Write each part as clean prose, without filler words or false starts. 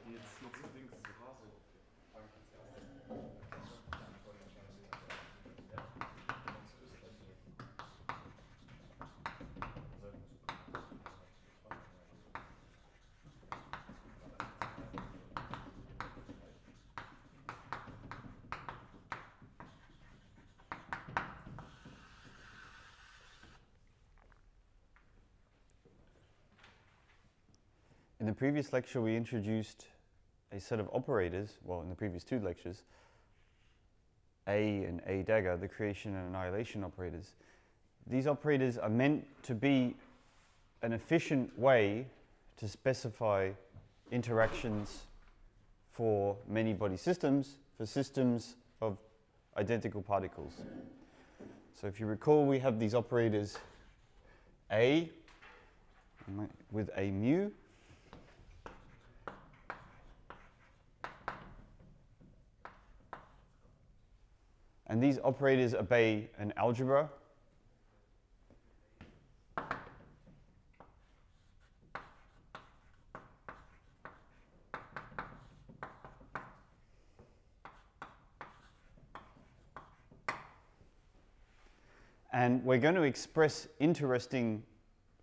die jetzt nutzen Dings. In the previous lecture, we introduced a set of operators, well, in the previous two lectures, A and A dagger, the creation and annihilation operators. These operators are meant to be an efficient way to specify interactions for many body systems, for systems of identical particles. So if you recall, we have these operators A with a mu, and these operators obey an algebra. And we're going to express interesting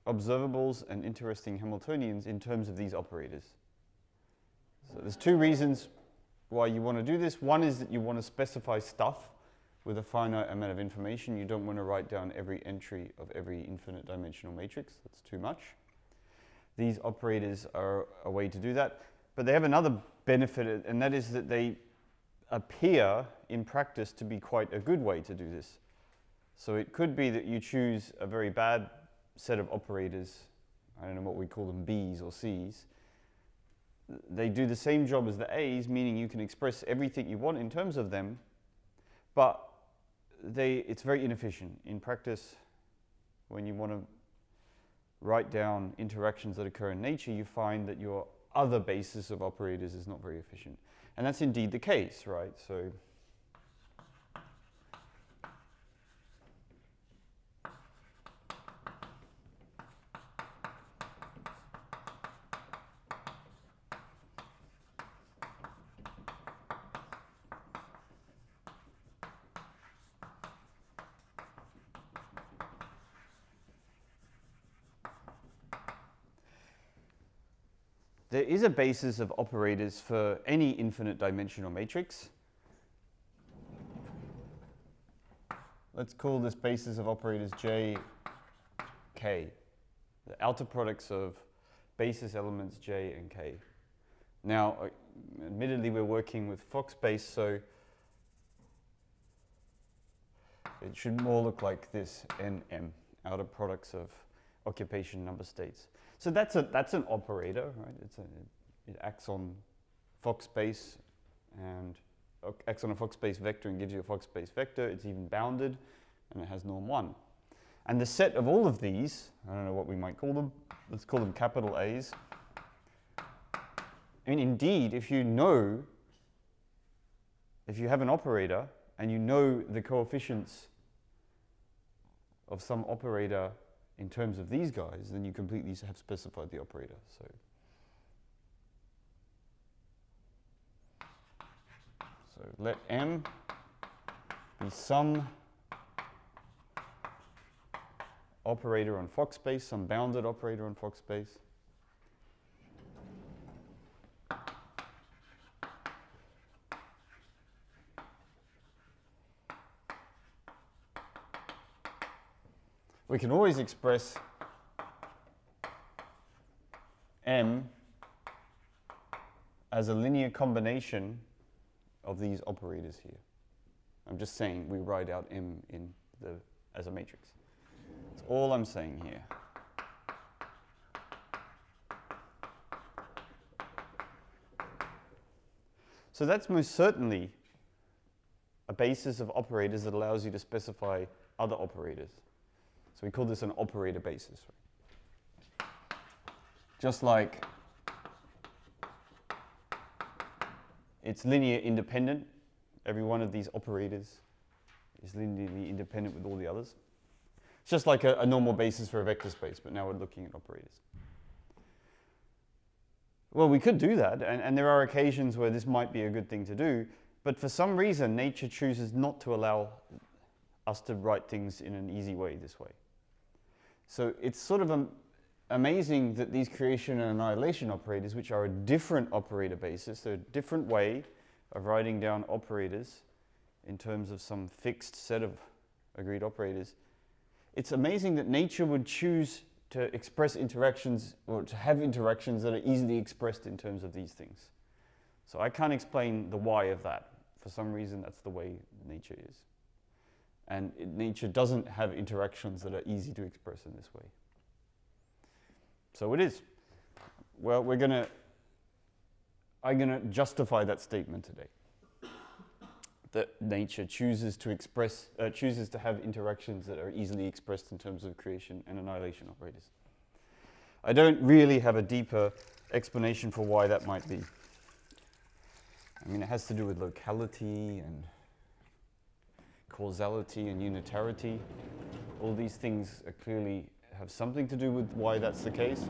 observables and interesting Hamiltonians in terms of these operators. So there's two reasons why you want to do this. One is that you want to specify stuff with a finite amount of information. You don't want to write down every entry of every infinite dimensional matrix. That's too much. These operators are a way to do that. But they have another benefit, and that is that they appear in practice to be quite a good way to do this. So it could be that you choose a very bad set of operators. I don't know what we call them, B's or C's. They do the same job as the A's, meaning you can express everything you want in terms of them, but it's very inefficient. In practice, when you want to write down interactions that occur in nature, you find that your other basis of operators is not very efficient. And that's indeed the case, right? So there is a basis of operators for any infinite dimensional matrix. Let's call this basis of operators J, K, the outer products of basis elements J and K. Now, admittedly, we're working with Fock space, so it should more look like this, NM, outer products of occupation number states. So that's an operator, right? It acts on Fock space and acts on a Fock space vector and gives you a Fock space vector. It's even bounded, and it has norm 1. And the set of all of these, I don't know what we might call them, let's call them capital A's. I mean, indeed, if you have an operator and you know the coefficients of some operator in terms of these guys, then you completely have specified the operator. So let M be some operator on Fock space, some bounded operator on Fock space. We can always express M as a linear combination of these operators here. I'm just saying we write out M as a matrix. That's all I'm saying here. So that's most certainly a basis of operators that allows you to specify other operators. So we call this an operator basis. Right? Just like it's linear independent, every one of these operators is linearly independent with all the others. It's just like a normal basis for a vector space, but now we're looking at operators. Well, we could do that, and there are occasions where this might be a good thing to do, but for some reason, nature chooses not to allow us to write things in an easy way this way. So it's sort of amazing that these creation and annihilation operators, which are a different operator basis, they're a different way of writing down operators in terms of some fixed set of agreed operators. It's amazing that nature would choose to express interactions, or to have interactions that are easily expressed in terms of these things. So I can't explain the why of that. For some reason, that's the way nature is. And nature doesn't have interactions that are easy to express in this way. So it is. Well, I'm gonna justify that statement today. That nature chooses to have interactions that are easily expressed in terms of creation and annihilation operators. I don't really have a deeper explanation for why that might be. I mean, it has to do with locality and causality and unitarity. All these things are clearly have something to do with why that's the case.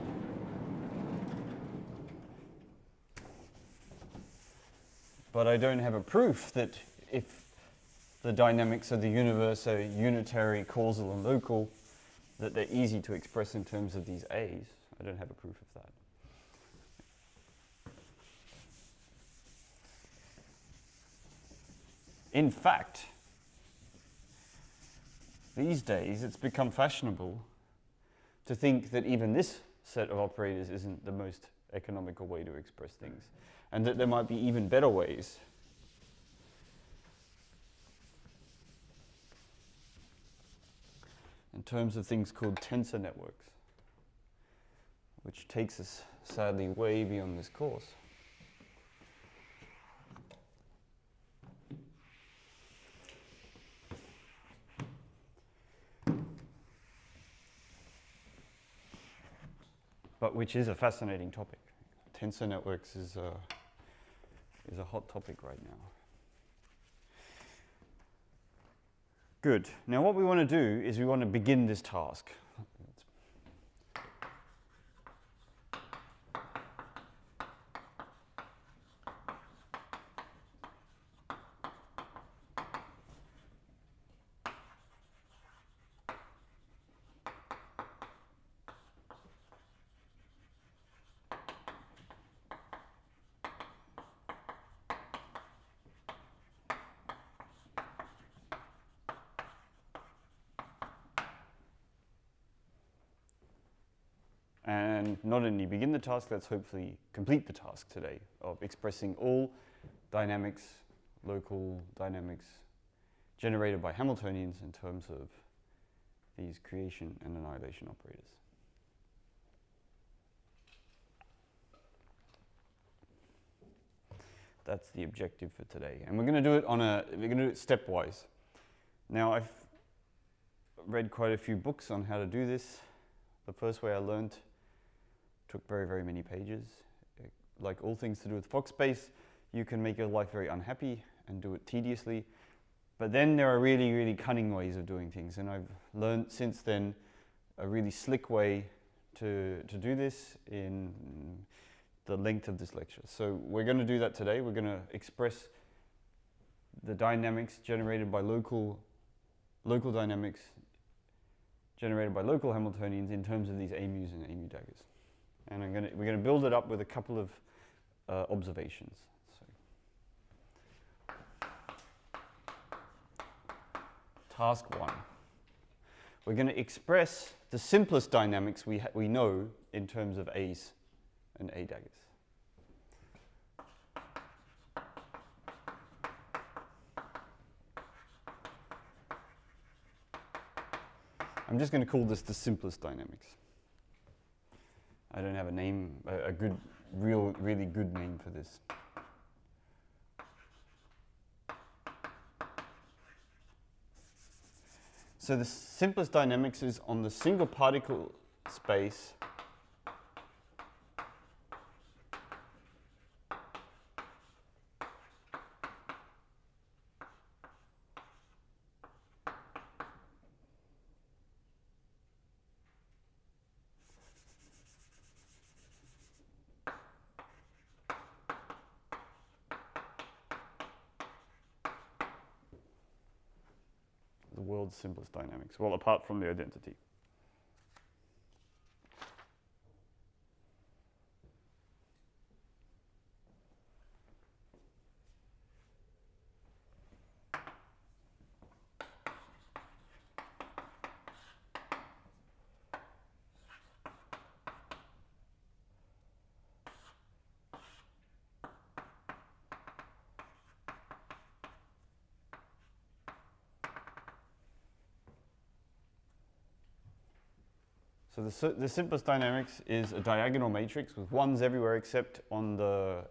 But I don't have a proof that if the dynamics of the universe are unitary, causal, and local, that they're easy to express in terms of these A's. I don't have a proof of that. In fact, these days it's become fashionable to think that even this set of operators isn't the most economical way to express things, and that there might be even better ways. In terms of things called tensor networks, which takes us sadly way beyond this course. But which is a fascinating topic. Tensor networks is a hot topic right now. Good. Now what we want to do is we want to begin this task. And not only begin the task, let's hopefully complete the task today of expressing all dynamics, local dynamics, generated by Hamiltonians in terms of these creation and annihilation operators. That's the objective for today. And we're going to do it stepwise. Now, I've read quite a few books on how to do this. The first way I learned took very, very many pages. Like all things to do with Fock space, you can make your life very unhappy and do it tediously. But then there are really, really cunning ways of doing things. And I've learned since then a really slick way to do this in the length of this lecture. So we're going to do that today. We're going to express the dynamics generated by local dynamics generated by local Hamiltonians in terms of these AMUs and AMU daggers. And we're going to build it up with a couple of observations. So, task 1. We're going to express the simplest dynamics we know in terms of A's and A daggers. I'm just going to call this the simplest dynamics. I don't have a name, a good, really good name for this. So the simplest dynamics is on the single particle space world's simplest dynamics. Well, apart from the identity. So the simplest dynamics is a diagonal matrix with ones everywhere except on the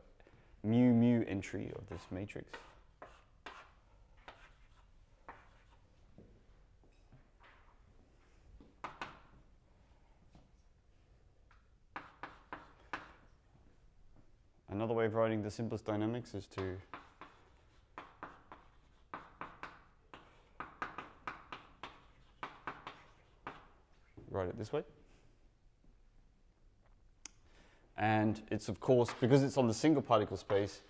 mu entry of this matrix. Another way of writing the simplest dynamics is to write it this way. And it's, of course, because it's on the single particle space,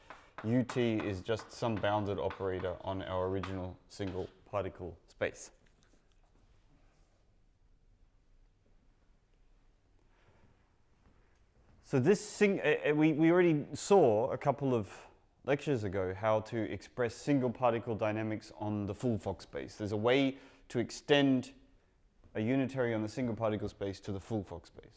ut is just some bounded operator on our original single particle space. So this we already saw a couple of lectures ago how to express single particle dynamics on the full Fock space. There's a way to extend a unitary on the single particle space to the full Fock space.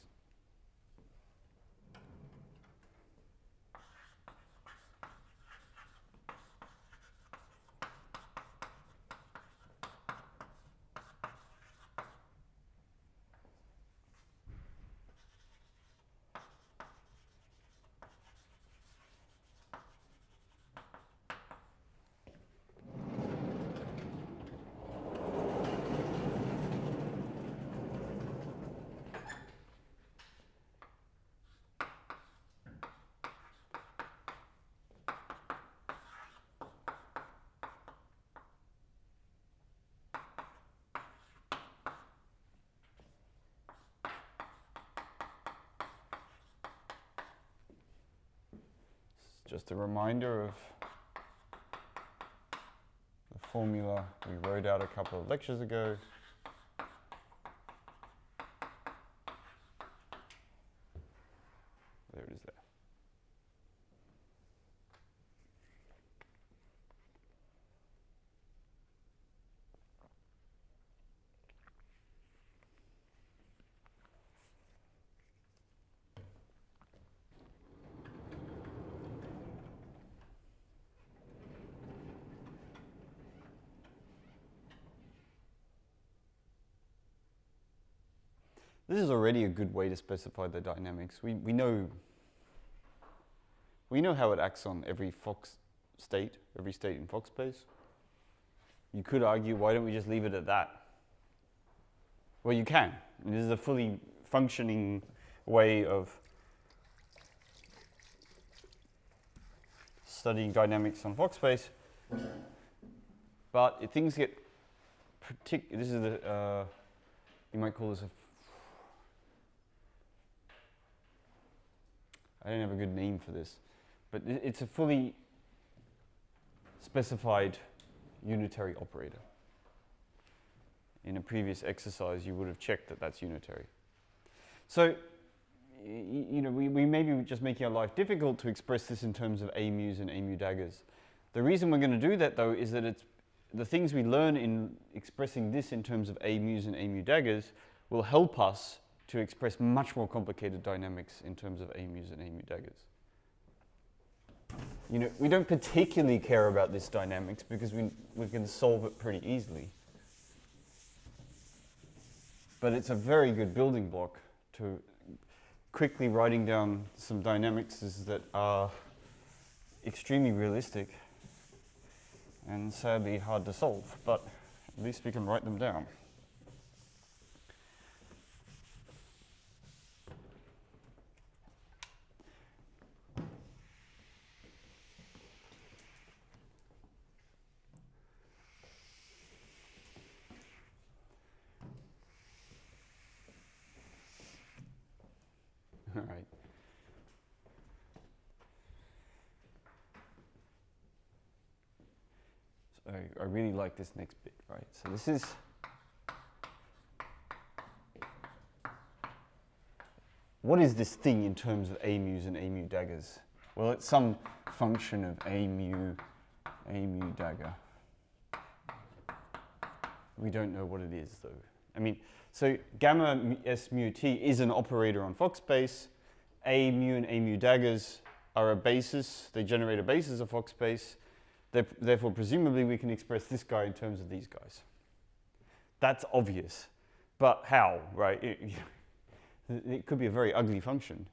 Just a reminder of the formula we wrote out a couple of lectures ago. There it is there. This is already a good way to specify the dynamics. We know how it acts on every Fock state, every state in Fock space. You could argue, why don't we just leave it at that? Well, you can. And this is a fully functioning way of studying dynamics on Fock space. But if things get this is the you might call this a I don't have a good name for this, but it's a fully specified unitary operator. In a previous exercise, you would have checked that that's unitary. So, we may be just making our life difficult to express this in terms of A mu's and A mu daggers. The reason we're going to do that, though, is that it's the things we learn in expressing this in terms of A mu's and A mu daggers will help us to express much more complicated dynamics in terms of A mu's and A mu daggers. We don't particularly care about this dynamics because we can solve it pretty easily. But it's a very good building block to quickly writing down some dynamics that are extremely realistic and sadly hard to solve, but at least we can write them down. All right. I really like this next bit, right? So this is what is this thing in terms of a mu's and a mu daggers? Well, it's some function of a mu dagger. We don't know what it is, though. I mean, so gamma s mu t is an operator on Fock space. A mu and a mu daggers are a basis. They generate a basis of Fock space. Therefore, presumably, we can express this guy in terms of these guys. That's obvious. But how, right? It could be a very ugly function.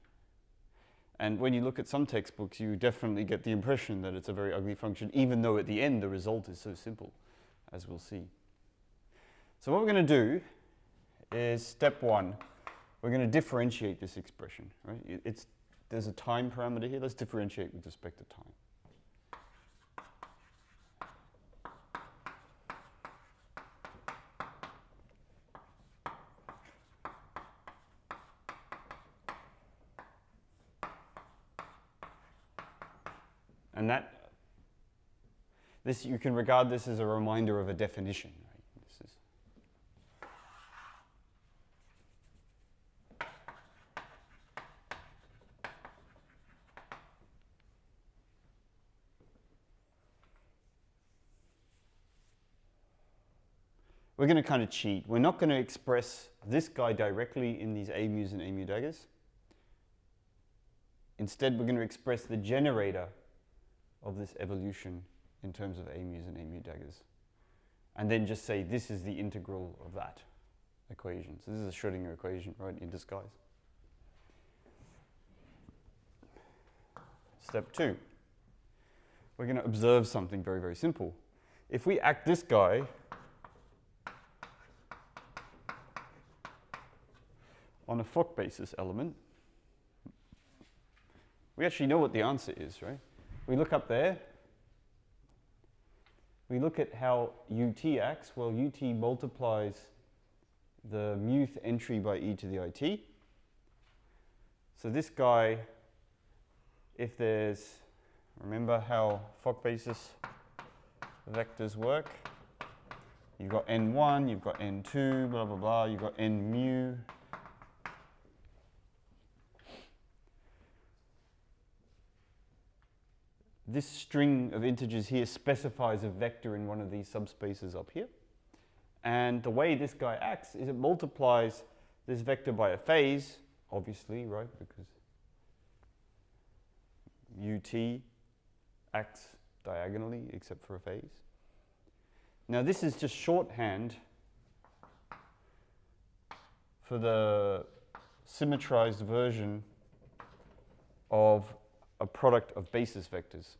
And when you look at some textbooks, you definitely get the impression that it's a very ugly function, even though at the end the result is so simple, as we'll see. So what we're going to do is, step one, we're going to differentiate this expression, right? There's a time parameter here. Let's differentiate with respect to time. And you can regard this as a reminder of a definition, right? This is we're going to kind of cheat. We're not going to express this guy directly in these a mu's and a mu daggers. Instead, we're going to express the generator of this evolution in terms of a mu's and a mu daggers. And then just say this is the integral of that equation. So this is a Schrödinger equation, right, in disguise. Step two. We're going to observe something very, very simple. If we act this guy on a Fock basis element, we actually know what the answer is, right? We look up there. We look at how ut acts. Well, ut multiplies the muth entry by e to the it. So this guy, if there's, remember how Fock basis vectors work? You've got n1, you've got n2, blah, blah, blah. You've got n mu. This string of integers here specifies a vector in one of these subspaces up here. And the way this guy acts is it multiplies this vector by a phase, obviously, right? Because ut acts diagonally except for a phase. Now this is just shorthand for the symmetrized version of a product of basis vectors.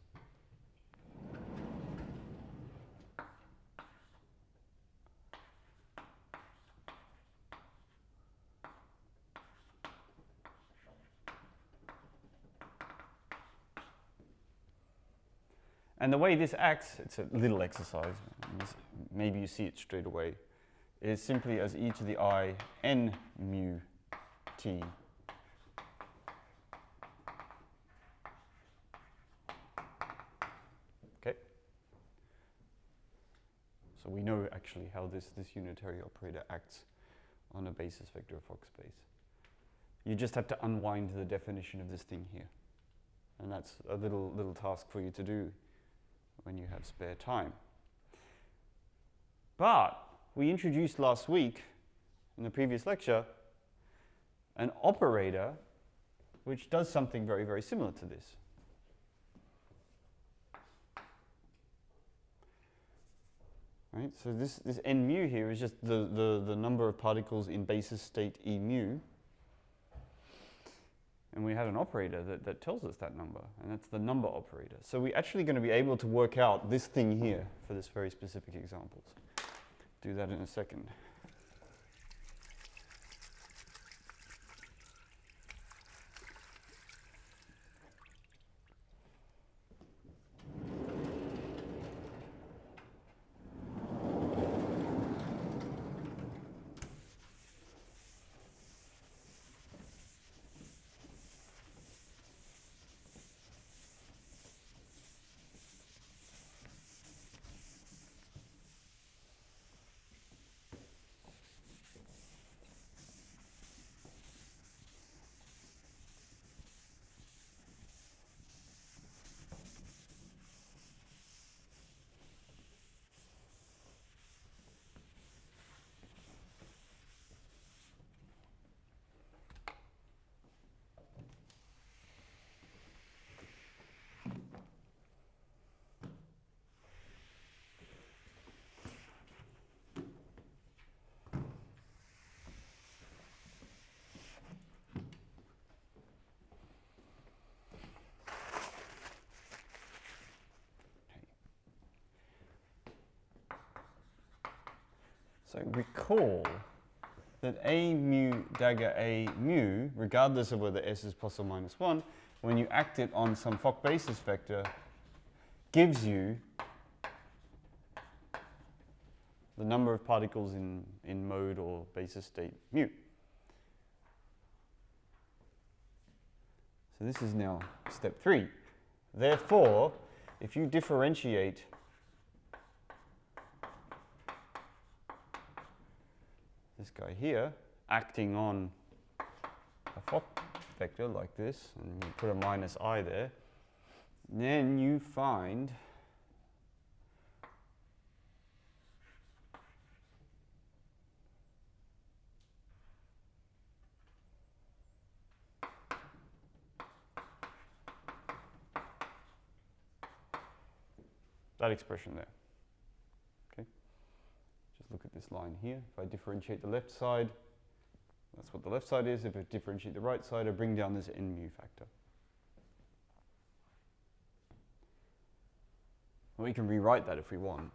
And the way this acts, it's a little exercise, maybe you see it straight away, is simply as e to the I n mu t. Okay? So we know actually how this unitary operator acts on a basis vector of Fock space. You just have to unwind the definition of this thing here. And that's a little task for you to do when you have spare time. But we introduced last week, in the previous lecture, an operator which does something very, very similar to this. Right? So this n mu here is just the number of particles in basis state E mu. And we had an operator that tells us that number, and that's the number operator. So we're actually going to be able to work out this thing here for this very specific examples. Do that in a second. So recall that A mu dagger A mu, regardless of whether S is plus or minus 1, when you act it on some Fock basis vector, gives you the number of particles in mode or basis state mu. So this is now step 3. Therefore, if you differentiate this guy here, acting on a Fock vector like this, and you put a minus I there, then you find that expression there. Okay? Just look at this line here. If I differentiate the left side, that's what the left side is. If I differentiate the right side, I bring down this n mu factor. We can rewrite that if we want.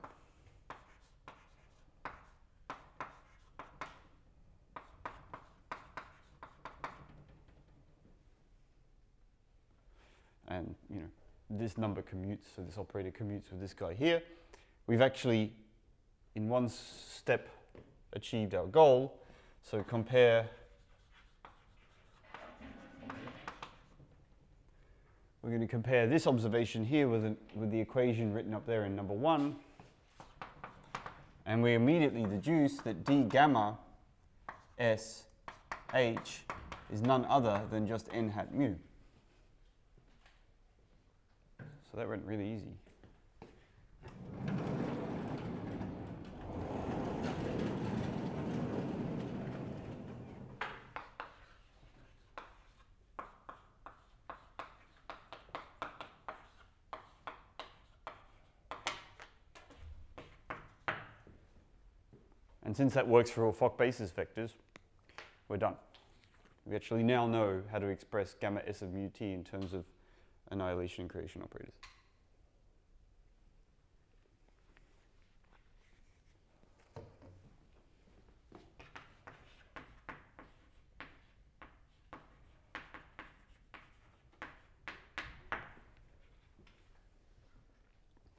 And, you know, this number commutes, so this operator commutes with this guy here. We've actually, in one step, achieved our goal. So compare, we're going to compare this observation here with the equation written up there in number 1. And we immediately deduce that d gamma s h is none other than just n hat mu. So that went really easy. And since that works for all Fock basis vectors, we're done. We actually now know how to express gamma s of mu t in terms of annihilation and creation operators.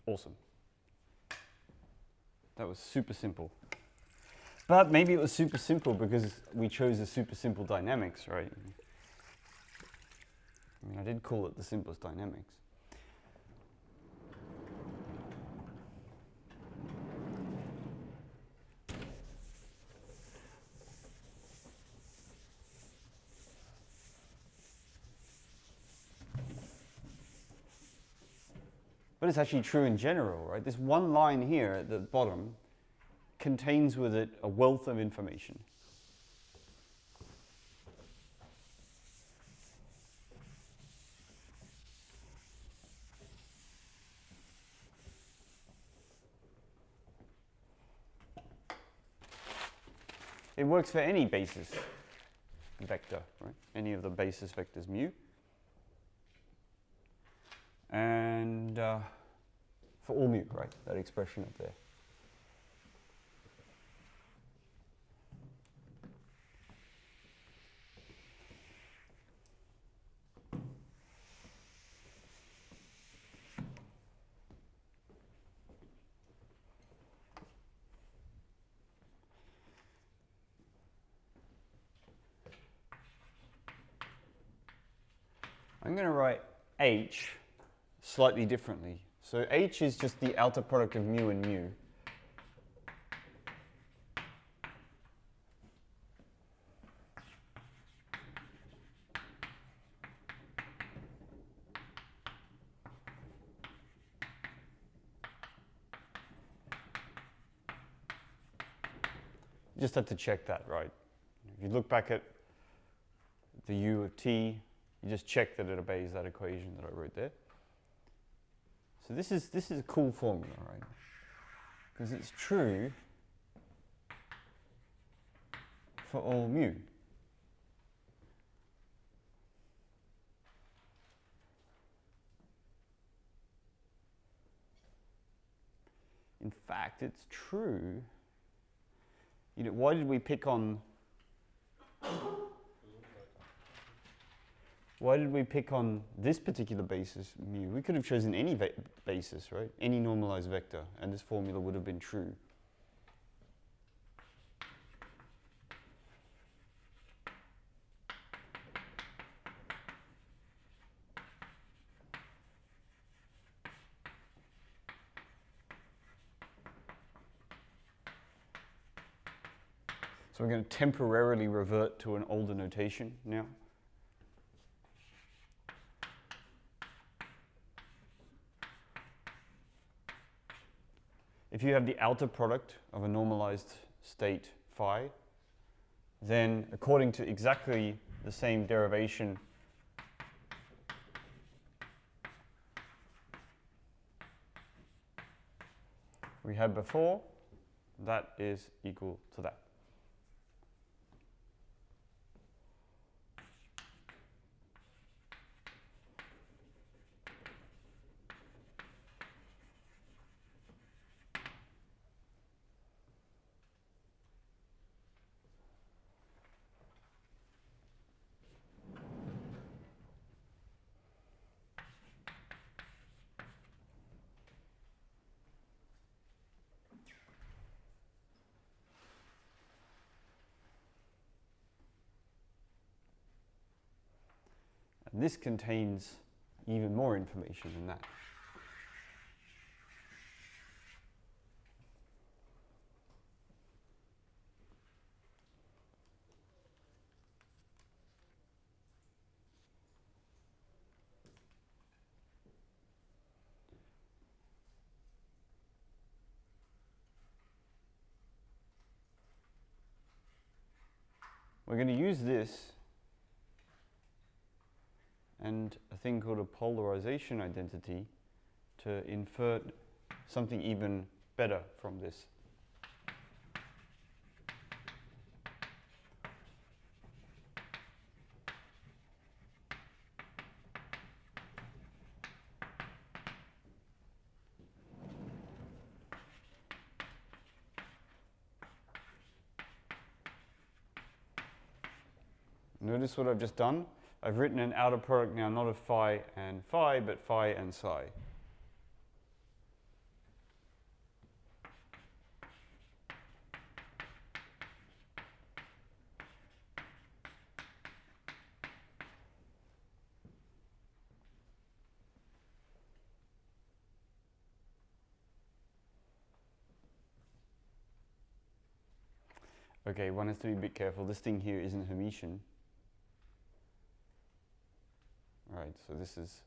Awesome. That was super simple. But maybe it was super simple because we chose the super simple dynamics, right? I mean, I did call it the simplest dynamics. But it's actually true in general, right? This one line here at the bottom contains with it a wealth of information. It works for any basis vector, right? Any of the basis vectors mu. And for all mu, right? That expression up there. I'm going to write H slightly differently. So H is just the outer product of mu and mu. You just have to check that, right? If you look back at the u of t, you just check that it obeys that equation that I wrote there. So this is a cool formula, right? Because it's true for all mu. In fact, it's true why did we pick on this particular basis, mu? We could have chosen any basis, right? Any normalized vector, and this formula would have been true. So we're going to temporarily revert to an older notation now. If you have the outer product of a normalized state phi, then according to exactly the same derivation we had before, that is equal to that. And this contains even more information than that. We're going to use this and a thing called a polarization identity to infer something even better from this. Notice what I've just done? I've written an outer product now, not of phi and phi, but phi and psi. Okay, one has to be a bit careful. This thing here isn't Hermitian. Right, so this is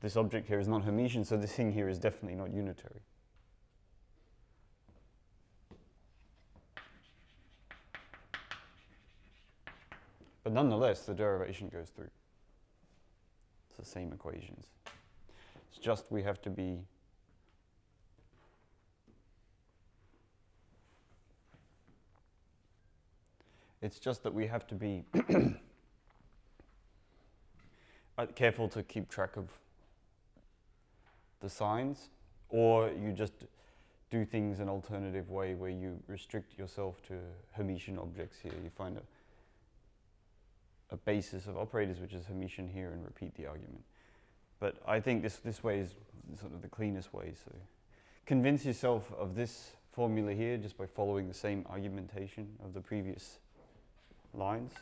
this object here is not Hermitian, so this thing here is definitely not unitary. But nonetheless, the derivation goes through. It's the same equations. It's just we have to be careful to keep track of the signs, or you just do things an alternative way where you restrict yourself to Hermitian objects here. You find a basis of operators which is Hermitian here and repeat the argument. But I think this way is sort of the cleanest way. So convince yourself of this formula here just by following the same argumentation of the previous lines.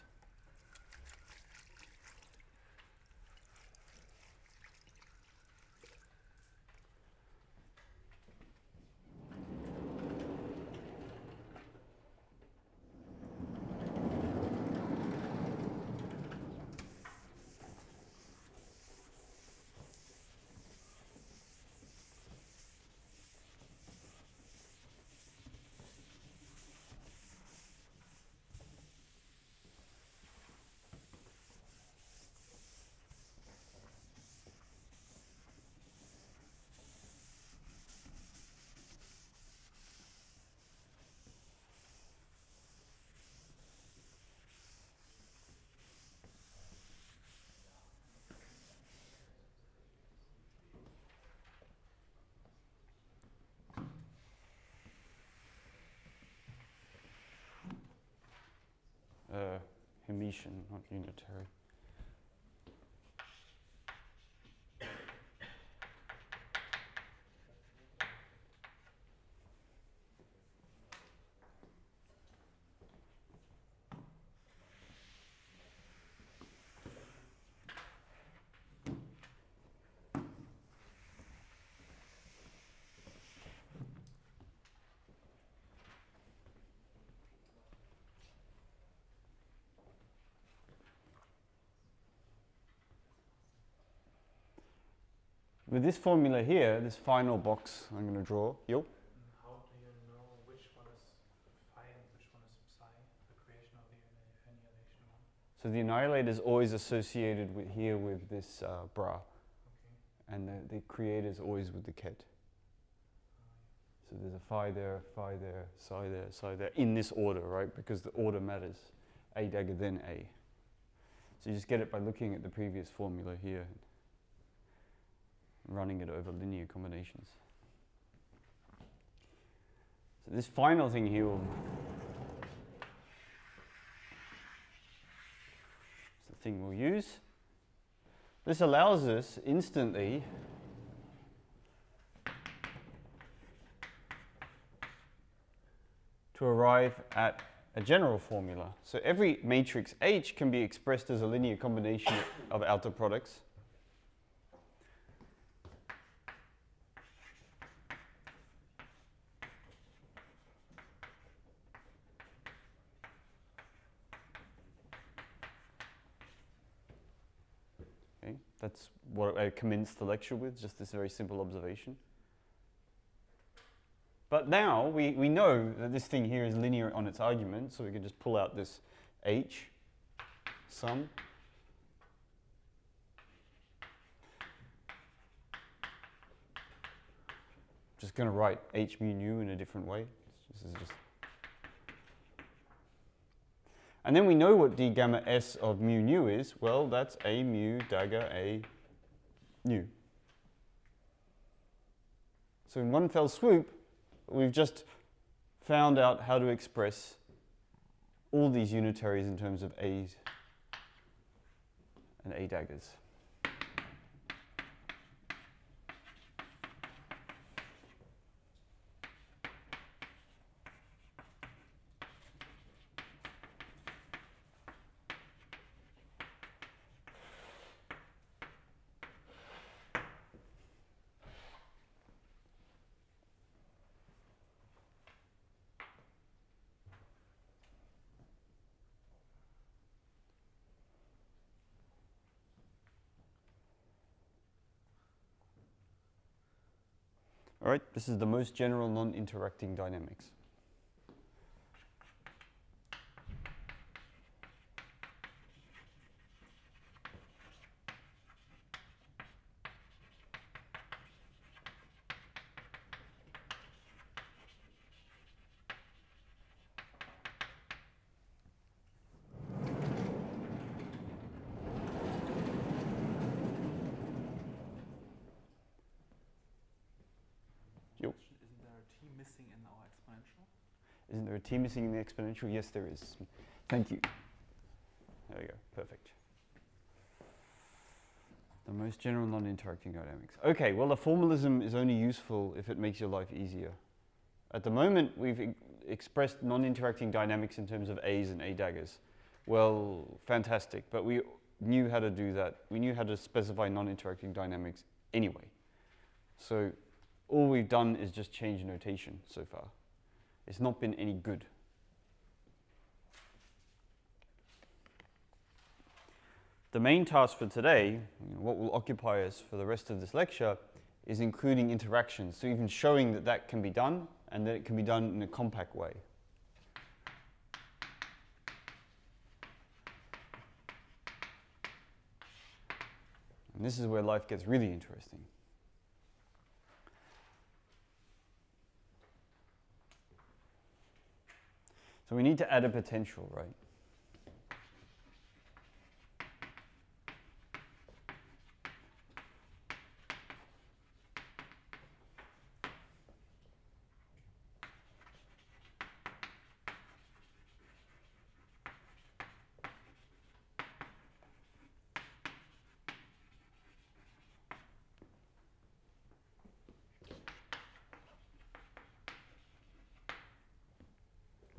Emission, not unitary. With this formula here, this final box I'm going to draw, How do you know which one is phi and which one is psi, the creation of the annihilation one? So the annihilator is always associated with here with this bra, Okay. and the creator is always with the ket. So there's a phi there, psi there, psi there, in this order, right? Because the order matters. A dagger, then A. So you just get it by looking at the previous formula here, running it over linear combinations. So this final thing here is the thing we'll use. This allows us instantly to arrive at a general formula. So every matrix H can be expressed as a linear combination of outer products. Okay, that's what I commenced the lecture with, just this very simple observation. But now we know that this thing here is linear on its argument, so we can just pull out this H sum. Just going to write H mu nu in a different way. This is just. And then we know what d gamma s of mu nu is. Well, that's A mu dagger A nu. So in one fell swoop, we've just found out how to express all these unitaries in terms of A's and A daggers. All right, this is the most general non-interacting dynamics. Isn't there a t missing in the exponential? Yes, there is. Thank you. There we go. Perfect. The most general non-interacting dynamics. Okay, well, the formalism is only useful if it makes your life easier. At the moment, we've expressed non-interacting dynamics in terms of A's and A daggers. Well, fantastic, but we knew how to do that. We knew how to specify non-interacting dynamics anyway. So all we've done is just change notation so far. It's not been any good. The main task for today, what will occupy us for the rest of this lecture, is including interactions, so even showing that that can be done and that it can be done in a compact way. And this is where life gets really interesting. So we need to add a potential, right?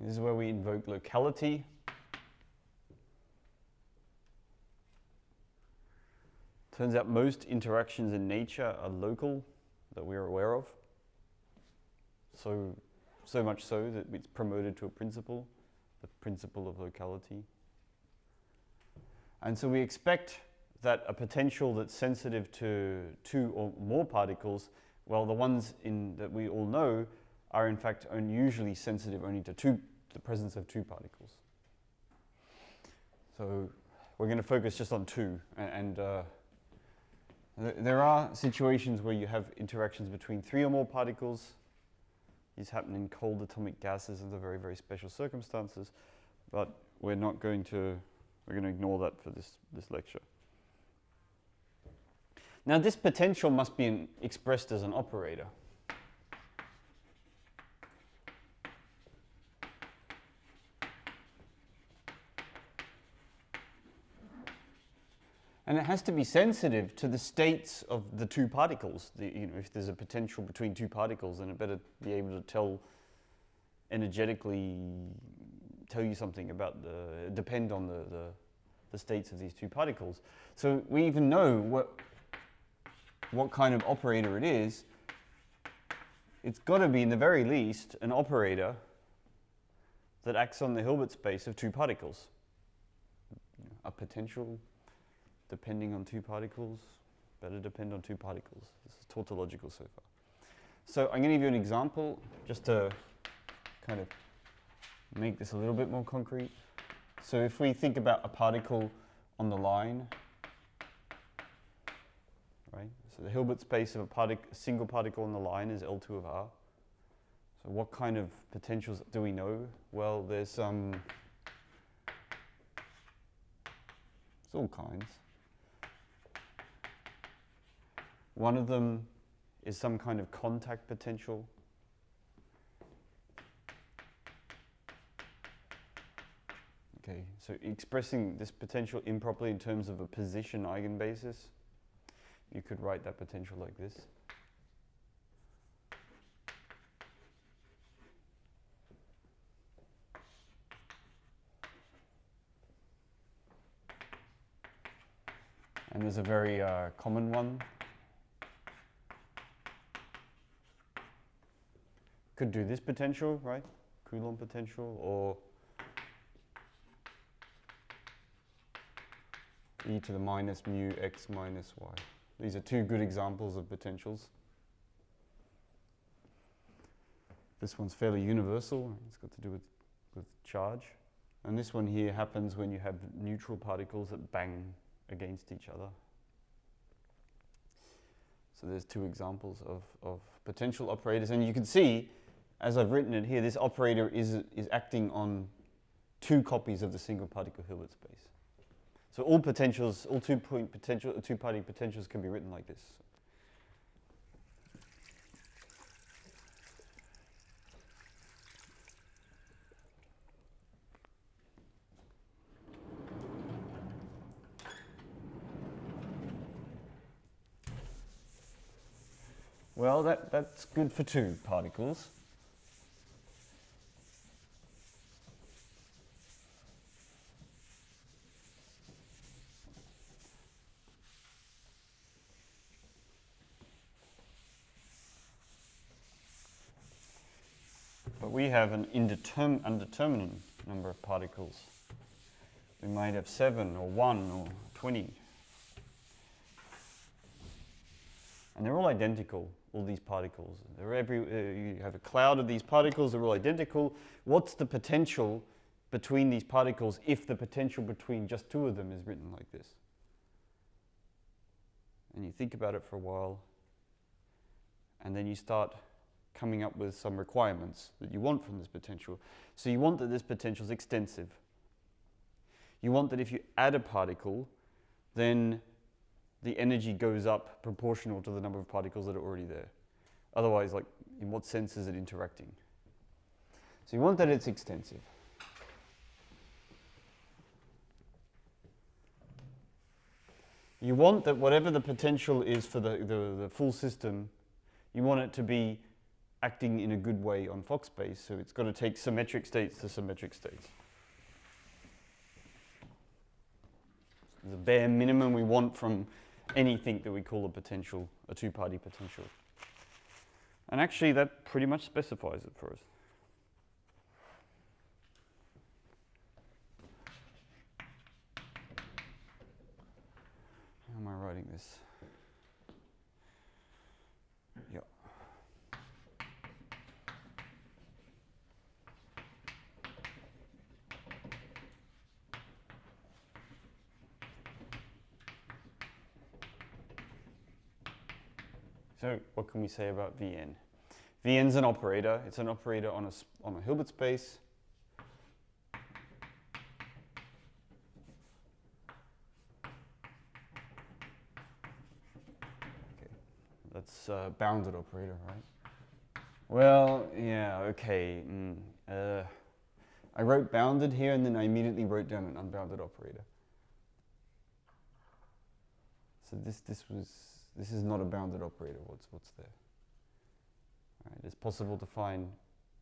This is where we invoke locality. Turns out most interactions in nature are local, that we are aware of. So much so that it's promoted to a principle, the principle of locality. And so we expect that a potential that's sensitive to two or more particles, well, the ones that we all know are in fact unusually sensitive only to the presence of two particles. So we're going to focus just on two, and there are situations where you have interactions between three or more particles. These happen in cold atomic gases under very, very special circumstances, but we're going to ignore that for this lecture. Now this potential must be expressed as an operator. And it has to be sensitive to the states of the two particles. If there's a potential between two particles, then it better be able to energetically tell you something about depend on the states of these two particles. So we even know what kind of operator it is. It's got to be, in the very least, an operator that acts on the Hilbert space of two particles. A potential depending on two particles, better depend on two particles. This is tautological so far. So I'm going to give you an example just to kind of make this a little bit more concrete. So if we think about a particle on the line, right? So the Hilbert space of a single particle on the line is L2 of R. So what kind of potentials do we know? Well, there's all kinds. One of them is some kind of contact potential. Okay, so expressing this potential improperly in terms of a position eigenbasis, you could write that potential like this. And there's a very common one. Could do this potential, right? Coulomb potential, or e to the minus mu x minus y. These are two good examples of potentials. This one's fairly universal. It's got to do with charge. And this one here happens when you have neutral particles that bang against each other. So there's two examples of potential operators. And you can see, as I've written it here, this operator is acting on two copies of the single particle Hilbert space. So all potentials, all two-point potential, two-party potentials can be written like this. Well, that's good for two particles. But we have an undeterminate number of particles. We might have 7 or 1 or 20. And they're all identical, all these particles. You have a cloud of these particles, they're all identical. What's the potential between these particles if the potential between just two of them is written like this? And you think about it for a while, and then you start coming up with some requirements that you want from this potential. So you want that this potential is extensive. You want that if you add a particle, then the energy goes up proportional to the number of particles that are already there. Otherwise, like, in what sense is it interacting? So you want that it's extensive. You want that whatever the potential is for the full system, you want it to be acting in a good way on Fock space, so it's got to take symmetric states to symmetric states. The bare minimum we want from anything that we call a potential, a two-party potential. And actually that pretty much specifies it for us. How am I writing this? Yep. So what can we say about Vn? Vn's an operator. It's an operator on a Hilbert space. Okay. That's a bounded operator, right? Well, yeah, okay. I wrote bounded here, and then I immediately wrote down an unbounded operator. So this is not a bounded operator. What's there? All right, it's possible to find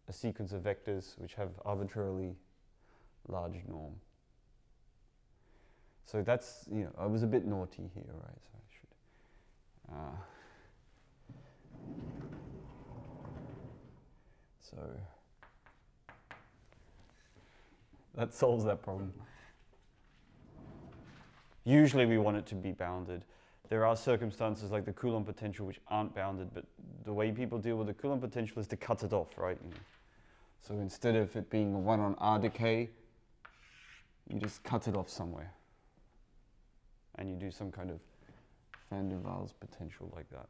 a sequence of vectors which have arbitrarily large norm. So that's, I was a bit naughty here, right? So I should. So that solves that problem. Usually we want it to be bounded. There are circumstances like the Coulomb potential which aren't bounded, but the way people deal with the Coulomb potential is to cut it off, right? So instead of it being a 1 on R decay, you just cut it off somewhere. And you do some kind of van der Waals potential like that.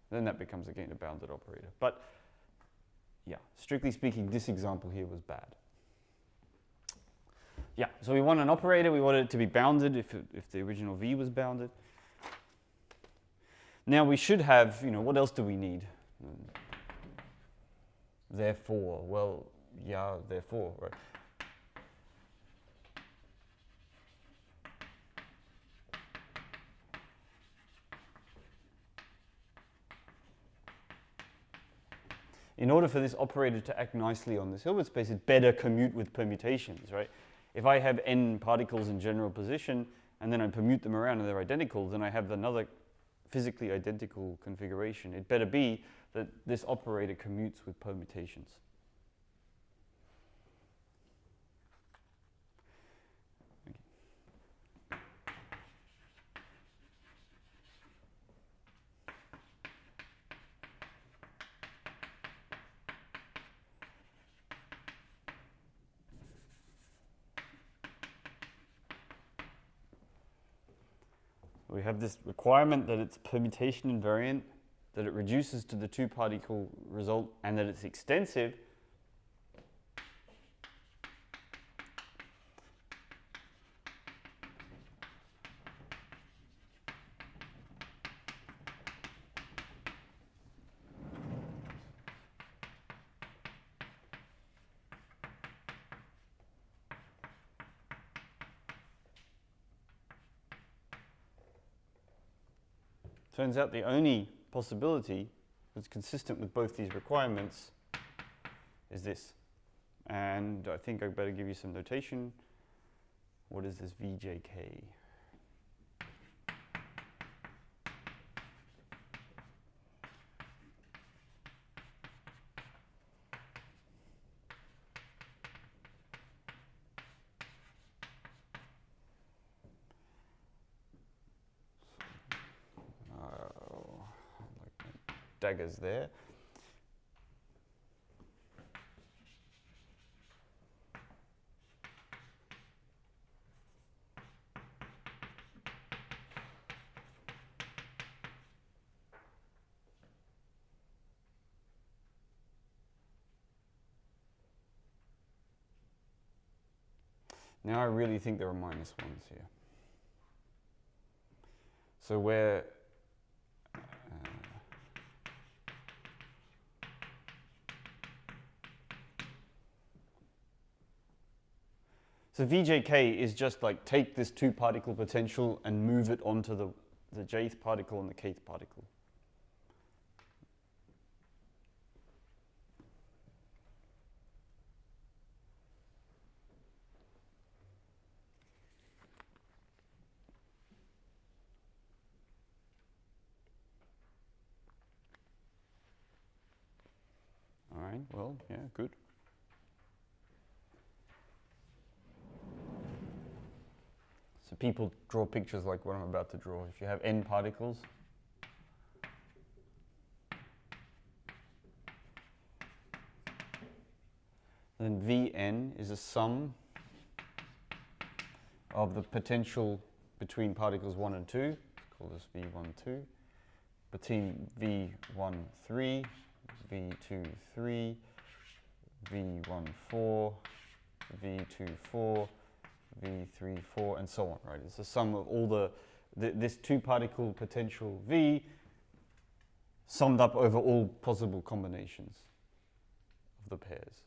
Then that becomes again a bounded operator. But yeah, strictly speaking, this example here was bad. Yeah, so we want an operator, we want it to be bounded if the original V was bounded. Now we should have, what else do we need? Therefore, well, yeah, therefore, right? In order for this operator to act nicely on this Hilbert space, it better commute with permutations, right? If I have n particles in general position, and then I permute them around and they're identical, then I have another physically identical configuration. It better be that this operator commutes with permutations. Okay. We have this requirement that it's permutation invariant, that it reduces to the two-particle result, and that it's extensive. Turns out the only possibility that's consistent with both these requirements is this. And I think I better give you some notation. What is this VJK? Daggers there. Now I really think there are minus ones here. So where so VJK is just like take this two-particle potential and move it onto the jth particle and the kth particle. well, yeah, good. So people draw pictures like what I'm about to draw. If you have n particles, then Vn is a sum of the potential between particles 1 and 2. Let's call this V1, 2. Between V1, 3, V2, 3, V1, 4, V2, 4, V3, 4, and so on, right? It's the sum of all this two-particle potential V summed up over all possible combinations of the pairs.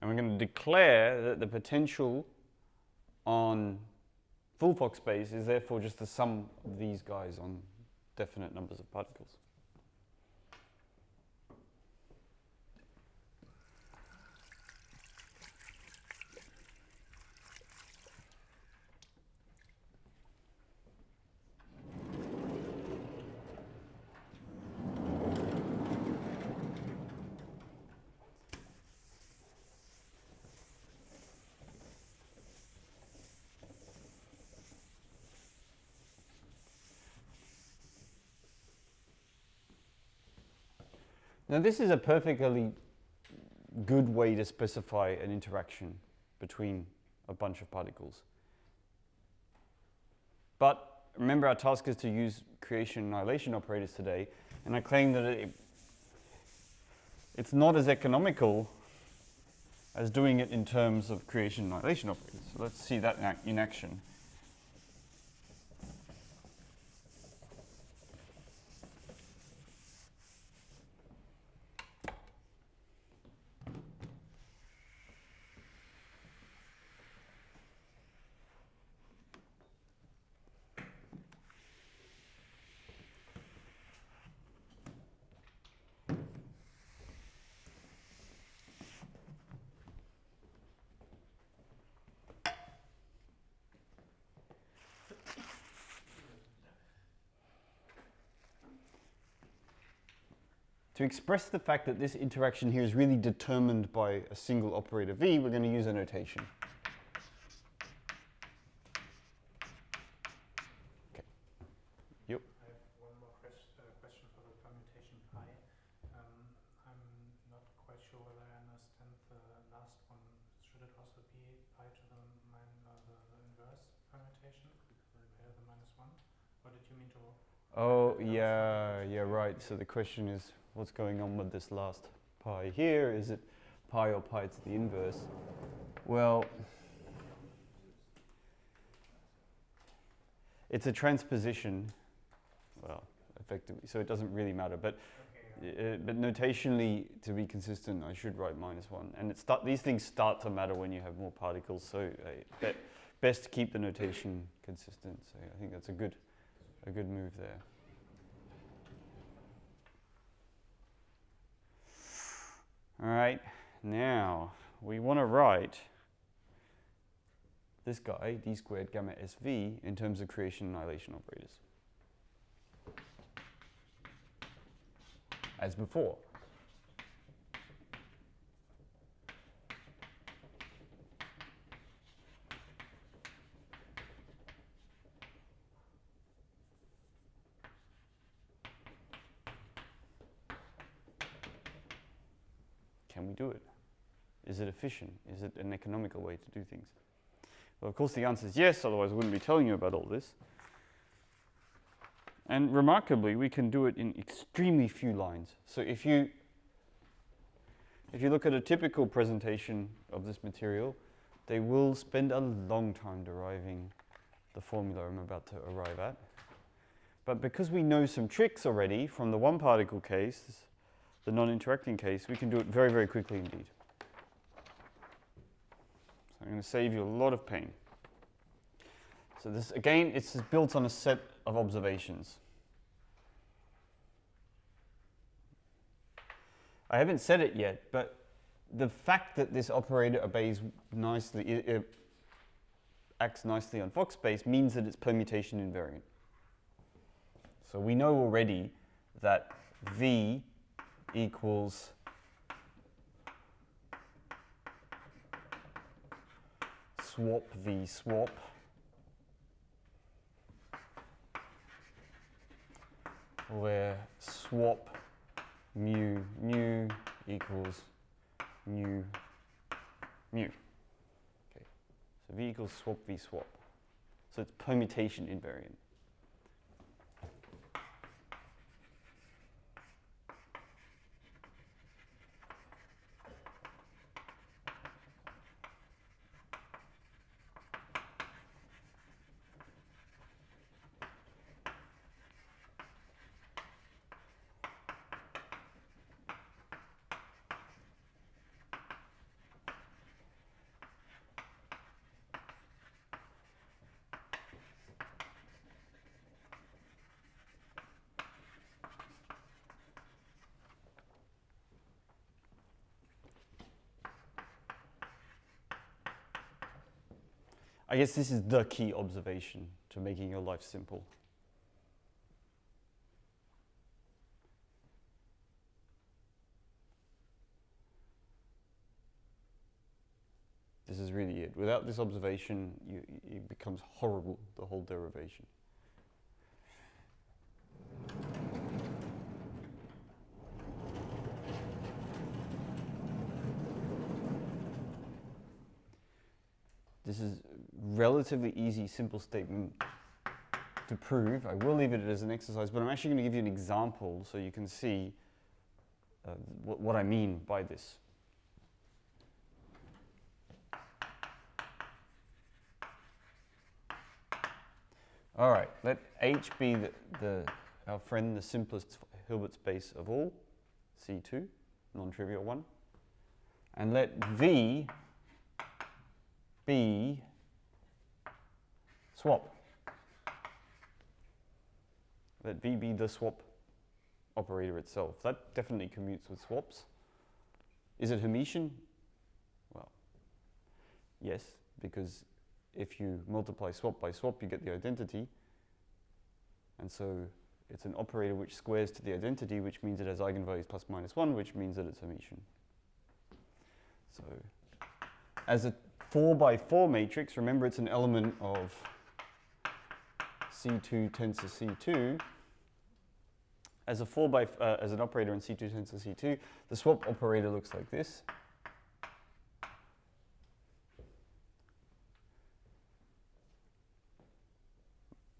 And we're going to declare that the potential on full Fock space is therefore just the sum of these guys on definite numbers of particles. Now this is a perfectly good way to specify an interaction between a bunch of particles. But remember, our task is to use creation and annihilation operators today, and I claim that it's not as economical as doing it in terms of creation and annihilation operators. So let's see that in action. To express the fact that this interaction here is really determined by a single operator V, we're going to use a notation. Okay. Yep. I have one more question for the permutation pi. I'm not quite sure whether I understand the last one. Should it also be pi to the inverse permutation, pi to the -1? Or did you mean to? Oh, yeah, right. So the question is, what's going on with this last pi here? Is it pi or pi to the inverse? Well, it's a transposition, well, effectively, so it doesn't really matter. But but notationally, to be consistent, I should write -1. And these things start to matter when you have more particles, so best to keep the notation consistent. So I think that's a good move there. All right, now we want to write this guy, d squared gamma SV, in terms of creation and annihilation operators. As before. Can we do it? Is it efficient? Is it an economical way to do things? Well, of course the answer is yes, otherwise I wouldn't be telling you about all this. And remarkably, we can do it in extremely few lines. So if you look at a typical presentation of this material, they will spend a long time deriving the formula I'm about to arrive at. But because we know some tricks already from the one particle case, the non-interacting case, we can do it very, very quickly indeed. So I'm going to save you a lot of pain. So this, again, it's built on a set of observations. I haven't said it yet, but the fact that this operator obeys nicely, it acts nicely on Fock space means that it's permutation invariant. So we know already that V equals swap V swap where swap mu nu equals mu mu. Okay. So V equals swap V swap. So it's permutation invariant. I guess this is the key observation to making your life simple. This is really it. Without this observation, it becomes horrible, the whole derivation. This is relatively easy, simple statement to prove. I will leave it as an exercise, but I'm actually going to give you an example so you can see what I mean by this. All right, let H be our friend, the simplest Hilbert space of all, C2, non-trivial one, and let V be swap. Let V be the swap operator itself. That definitely commutes with swaps. Is it Hermitian? Well, yes, because if you multiply swap by swap, you get the identity. And so it's an operator which squares to the identity, which means it has eigenvalues plus minus 1, which means that it's Hermitian. So as a 4 by 4 matrix, remember it's an element of C2 tensor C2. As a as an operator in C2 tensor C2, the swap operator looks like this.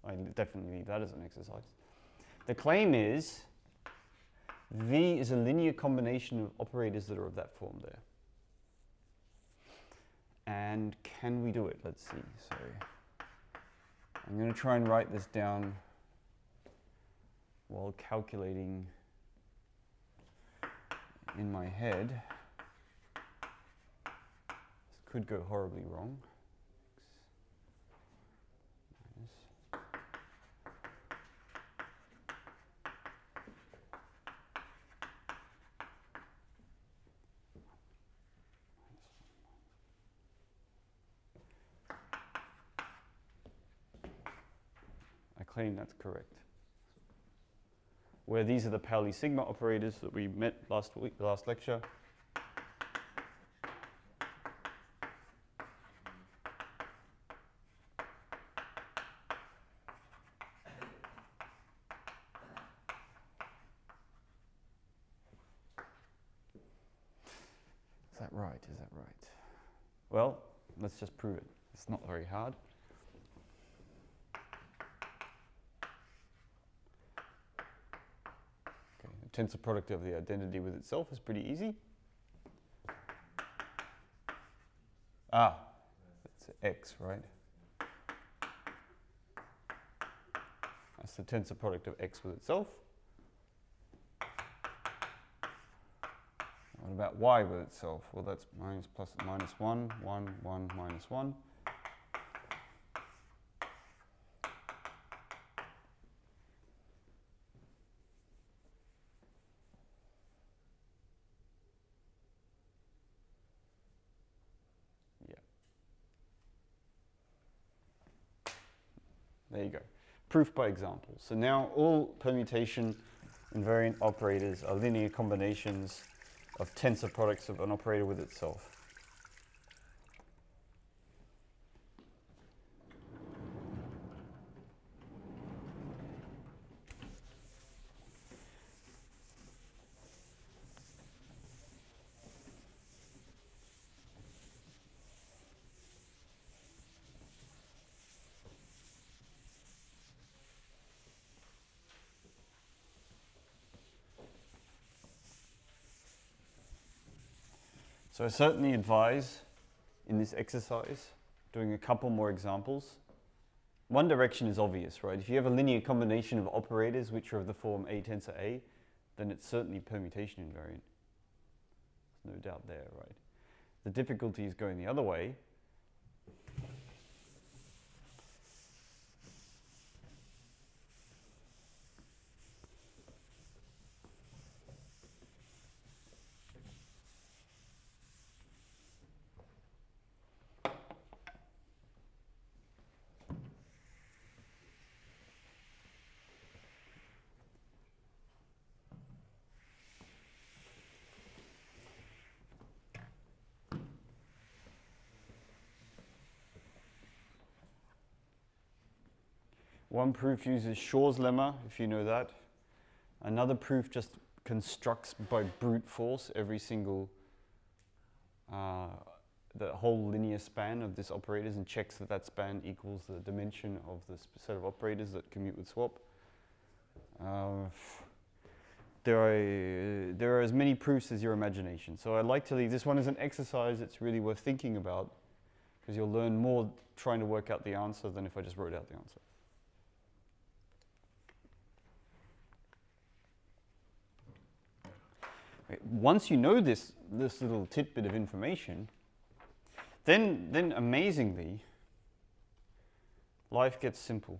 I definitely leave that as an exercise. The claim is V is a linear combination of operators that are of that form there. And can we do it? Let's see. So I'm going to try and write this down while calculating in my head. This could go horribly wrong. I claim that's correct. Where these are the Pauli sigma operators that we met last lecture. Is that right? Is that right? Well, let's just prove it. It's not very hard. Tensor product of the identity with itself is pretty easy. That's X, right? That's the tensor product of X with itself. What about Y with itself? Well, that's minus plus minus 1, 1, 1, minus 1. There you go. Proof by example. So now all permutation invariant operators are linear combinations of tensor products of an operator with itself. So I certainly advise in this exercise doing a couple more examples. One direction is obvious, right? If you have a linear combination of operators which are of the form A tensor A, then it's certainly permutation invariant. There's no doubt there, right? The difficulty is going the other way. One proof uses Shor's lemma, if you know that. Another proof just constructs by brute force every single, the whole linear span of this operators and checks that that span equals the dimension of the set of operators that commute with swap. There are as many proofs as your imagination. So I'd like to leave this one as an exercise it's really worth thinking about, because you'll learn more trying to work out the answer than if I just wrote out the answer. Once you know this little tidbit of information, then amazingly, life gets simple.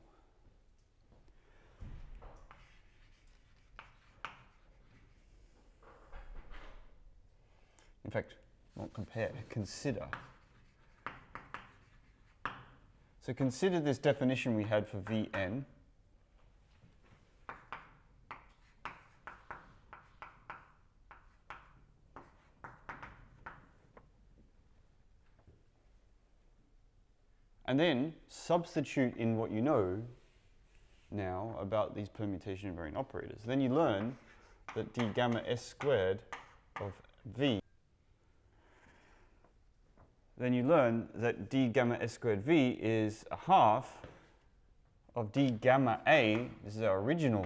In fact, not compare, consider. So consider this definition we had for Vn. And then substitute in what you know now about these permutation invariant operators. Then you learn that d gamma s squared of V. Then you learn that d gamma s squared V is a half of d gamma A. This is our original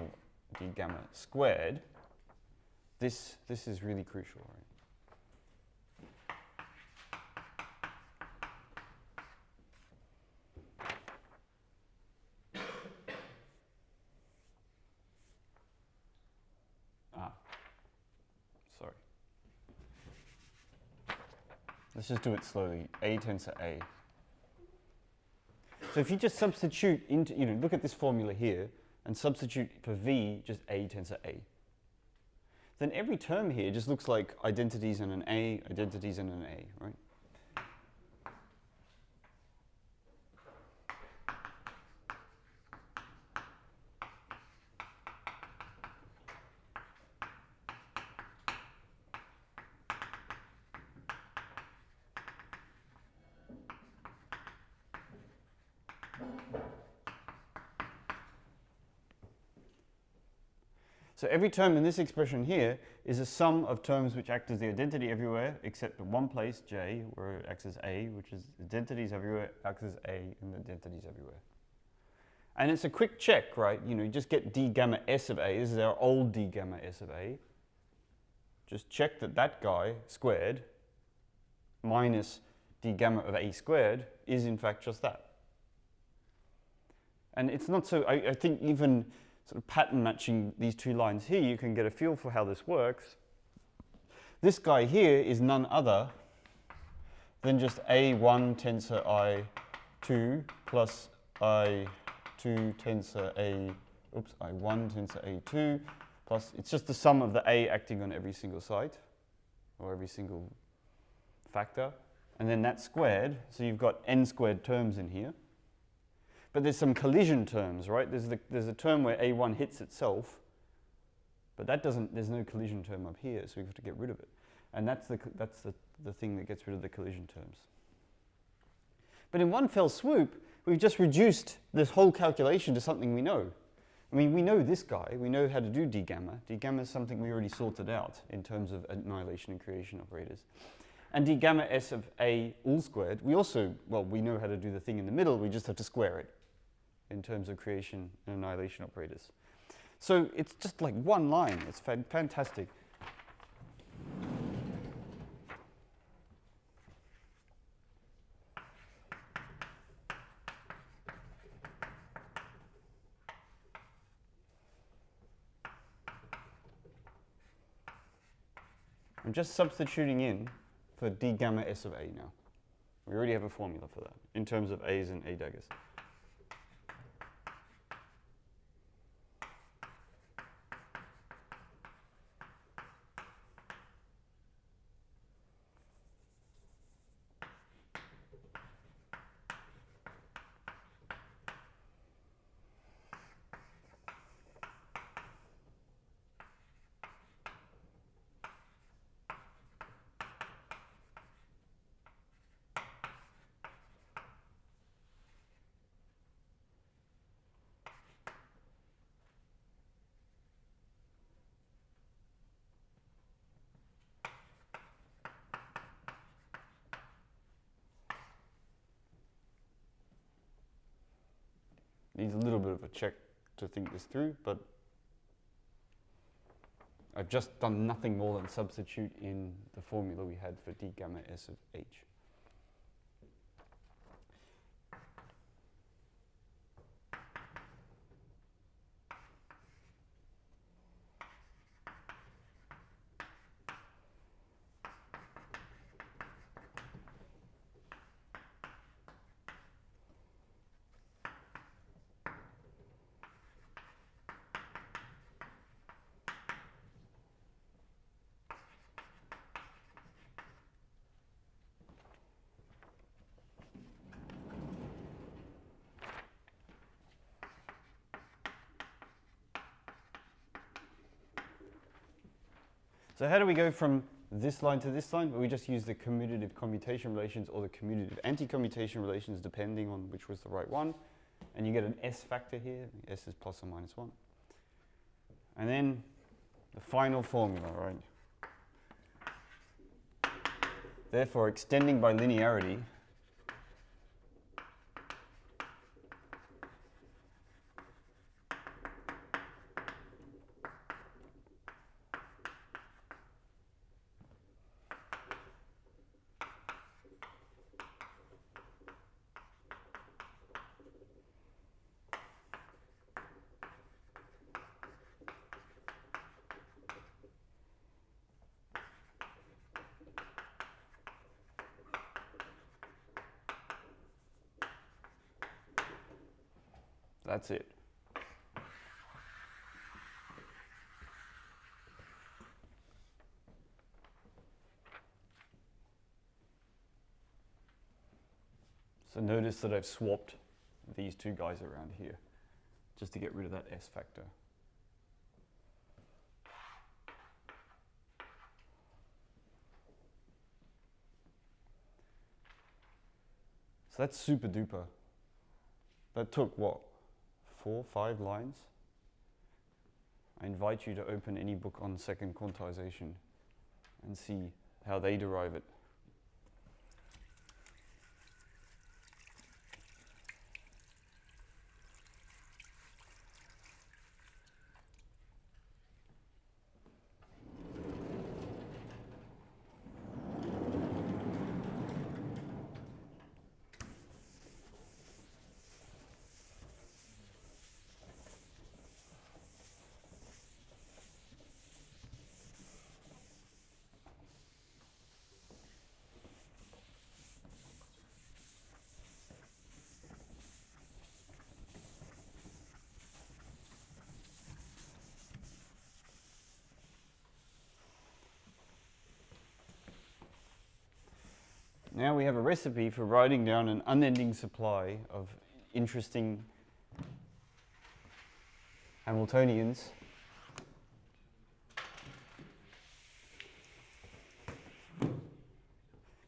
d gamma squared. This is really crucial, right? Sorry. Let's just do it slowly. A tensor A. So if you just substitute into, look at this formula here and substitute for V just A tensor A, then every term here just looks like identities and an A, identities and an A, right? So every term in this expression here is a sum of terms which act as the identity everywhere, except in one place, J, where it acts as A, which is identities everywhere, acts as A, and identities everywhere. And it's a quick check, right? You just get d gamma s of A. This is our old d gamma s of A. Just check that that guy squared minus d gamma of A squared is in fact just that. And it's not so, I think even sort of pattern matching these two lines here, you can get a feel for how this works. This guy here is none other than just A1 tensor I2 plus I2 tensor I1 tensor A2 plus, it's just the sum of the A acting on every single site, or every single factor, and then that squared, so you've got n squared terms in here. But there's some collision terms, right? There's a term where A1 hits itself, but there's no collision term up here, so we have to get rid of it. And that's the thing that gets rid of the collision terms. But in one fell swoop, we've just reduced this whole calculation to something we know. I mean, we know this guy. We know how to do d gamma. D gamma is something we already sorted out in terms of annihilation and creation operators. And d gamma s of a all squared, we know how to do the thing in the middle. We just have to square it in terms of creation and annihilation operators. So it's just like one line. It's fantastic. I'm just substituting in for d gamma s of a now. We already have a formula for that in terms of a's and a daggers. Needs a little bit of a check to think this through, but I've just done nothing more than substitute in the formula we had for d gamma s of h. So how do we go from this line to this line? Well, we just use the commutative commutation relations or the commutative anti-commutation relations, depending on which was the right one. And you get an S factor here. S is plus or minus 1. And then the final formula, right? Therefore, extending by linearity, that's it. So notice that I've swapped these two guys around here just to get rid of that S factor. So that's super duper. That took what? 4, 5 lines? I invite you to open any book on second quantization and see how they derive it. Now we have a recipe for writing down an unending supply of interesting Hamiltonians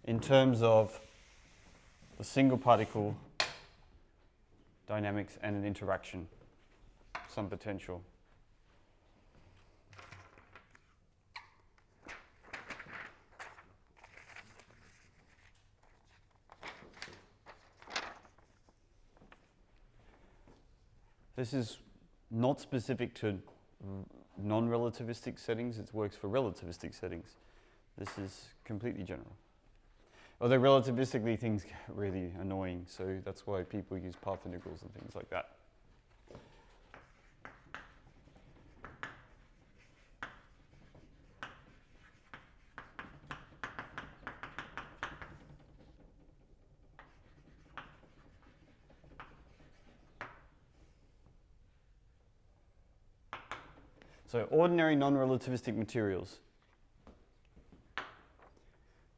in terms of the single particle dynamics and an interaction, some potential. This is not specific to non-relativistic settings, it works for relativistic settings. This is completely general. Although relativistically things get really annoying, so that's why people use path integrals and things like that. So ordinary non-relativistic materials.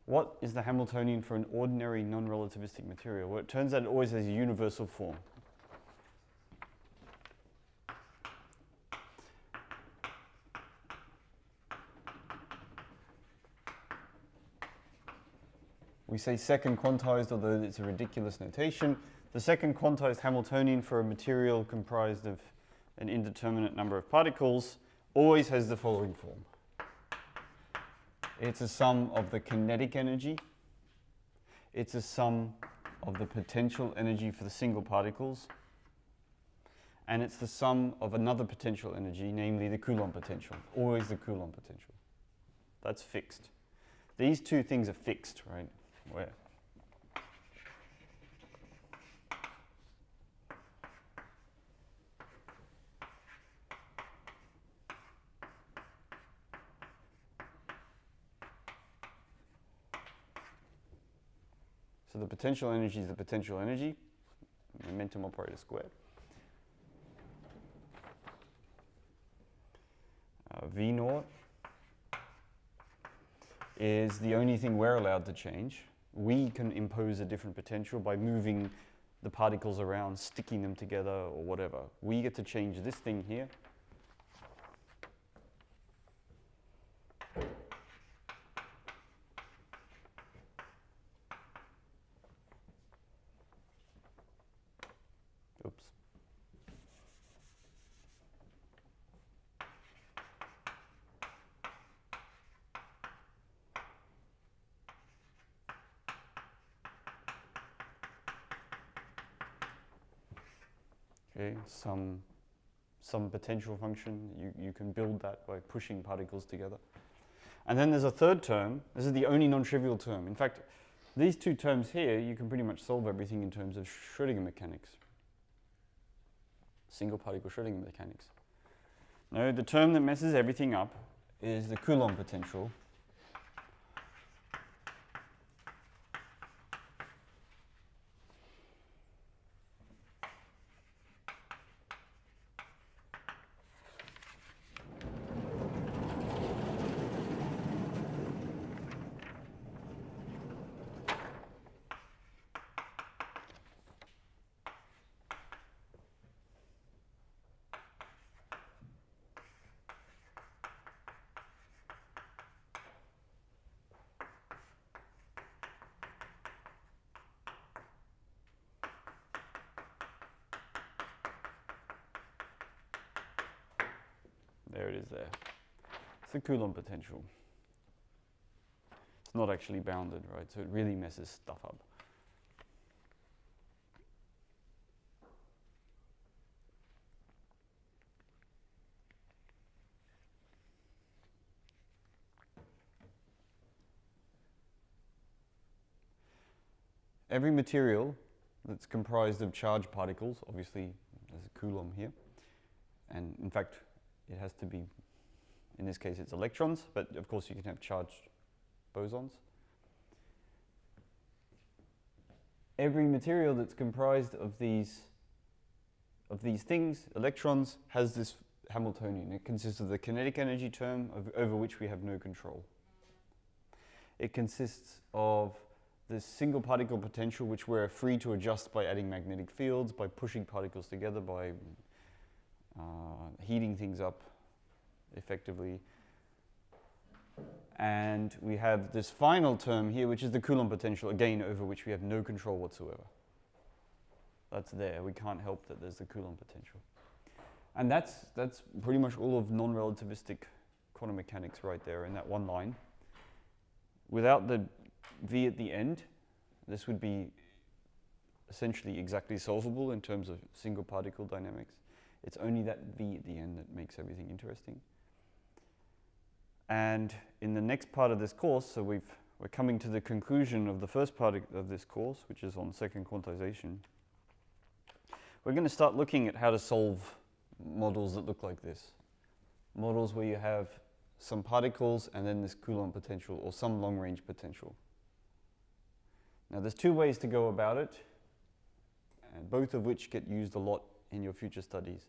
What is the Hamiltonian for an ordinary non-relativistic material? Well, it turns out it always has a universal form. We say second quantized, although it's a ridiculous notation. The second quantized Hamiltonian for a material comprised of an indeterminate number of particles always has the following form. It's a sum of the kinetic energy, it's a sum of the potential energy for the single particles, and it's the sum of another potential energy, namely the Coulomb potential, always the Coulomb potential. That's fixed. These two things are fixed, right? Where? So the potential energy is the potential energy, momentum operator squared. V naught is the only thing we're allowed to change. We can impose a different potential by moving the particles around, sticking them together or whatever. We get to change this thing here. Oops. Okay, some potential function, you can build that by pushing particles together. And then there's a third term. This is the only non-trivial term. In fact, these two terms here, you can pretty much solve everything in terms of Schrödinger mechanics. Single particle Schrödinger mechanics. No, the term that messes everything up is the Coulomb potential. There it is there. It's the Coulomb potential. It's not actually bounded, right? So it really messes stuff up. Every material that's comprised of charged particles, obviously there's a Coulomb here, and in fact it has to be, in this case it's electrons, but of course you can have charged bosons. Every material that's comprised of these things, electrons, has this Hamiltonian. It consists of the kinetic energy term over which we have no control. It consists of this single particle potential, which we're free to adjust by adding magnetic fields, by pushing particles together, by heating things up effectively. And we have this final term here, which is the Coulomb potential, again, over which we have no control whatsoever. That's there. We can't help that there's the Coulomb potential. And that's pretty much all of non-relativistic quantum mechanics right there in that one line. Without the V at the end, this would be essentially exactly solvable in terms of single particle dynamics. It's only that V at the end that makes everything interesting. And in the next part of this course, so we're coming to the conclusion of the first part of this course, which is on second quantization. We're going to start looking at how to solve models that look like this. Models where you have some particles and then this Coulomb potential or some long-range potential. Now there's two ways to go about it, and both of which get used a lot in your future studies.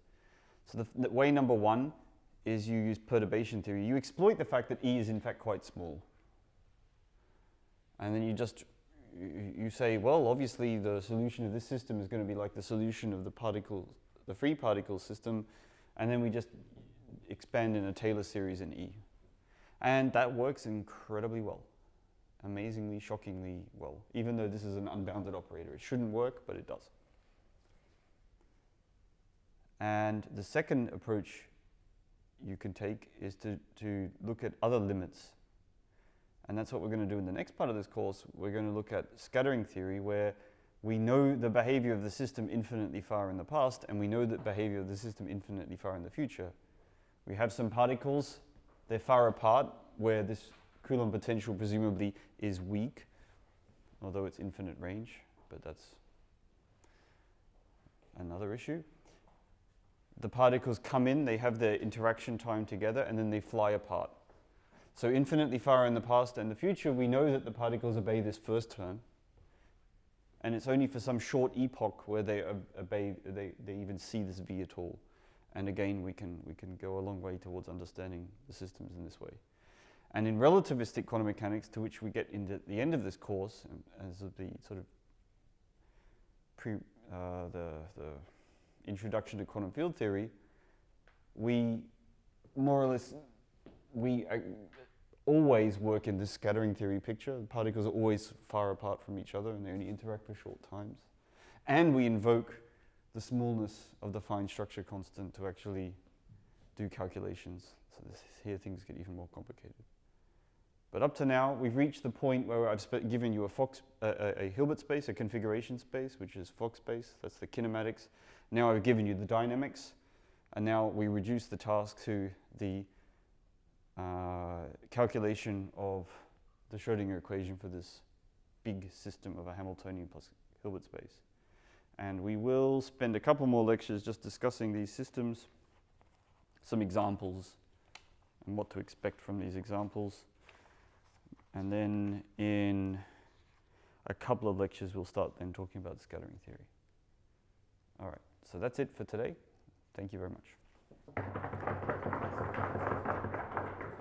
So the way number one is you use perturbation theory. You exploit the fact that E is in fact quite small. And then you say, well, obviously the solution of this system is going to be like the solution of the free particle system, and then we just expand in a Taylor series in E. And that works incredibly well. Amazingly, shockingly well. Even though this is an unbounded operator. It shouldn't work, but it does. And the second approach you can take is to look at other limits. And that's what we're going to do in the next part of this course. We're going to look at scattering theory, where we know the behavior of the system infinitely far in the past, and we know the behavior of the system infinitely far in the future. We have some particles, they're far apart, where this Coulomb potential presumably is weak, although it's infinite range, but that's another issue. The particles come in, they have their interaction time together, and then they fly apart. So infinitely far in the past and the future, we know that the particles obey this first term, and it's only for some short epoch where they even see this V at all. And again, we can go a long way towards understanding the systems in this way. And in relativistic quantum mechanics, to which we get into the end of this course, as the sort of the introduction to quantum field theory, we more or less always work in this scattering theory picture. The particles are always far apart from each other and they only interact for short times. And we invoke the smallness of the fine structure constant to actually do calculations. So here things get even more complicated. But up to now, we've reached the point where I've given you a Hilbert space, a configuration space, which is Fock space. That's the kinematics. Now I've given you the dynamics. And now we reduce the task to the calculation of the Schrödinger equation for this big system of a Hamiltonian plus Hilbert space. And we will spend a couple more lectures just discussing these systems, some examples, and what to expect from these examples. And then in a couple of lectures, we'll start then talking about scattering theory. All right, so that's it for today. Thank you very much.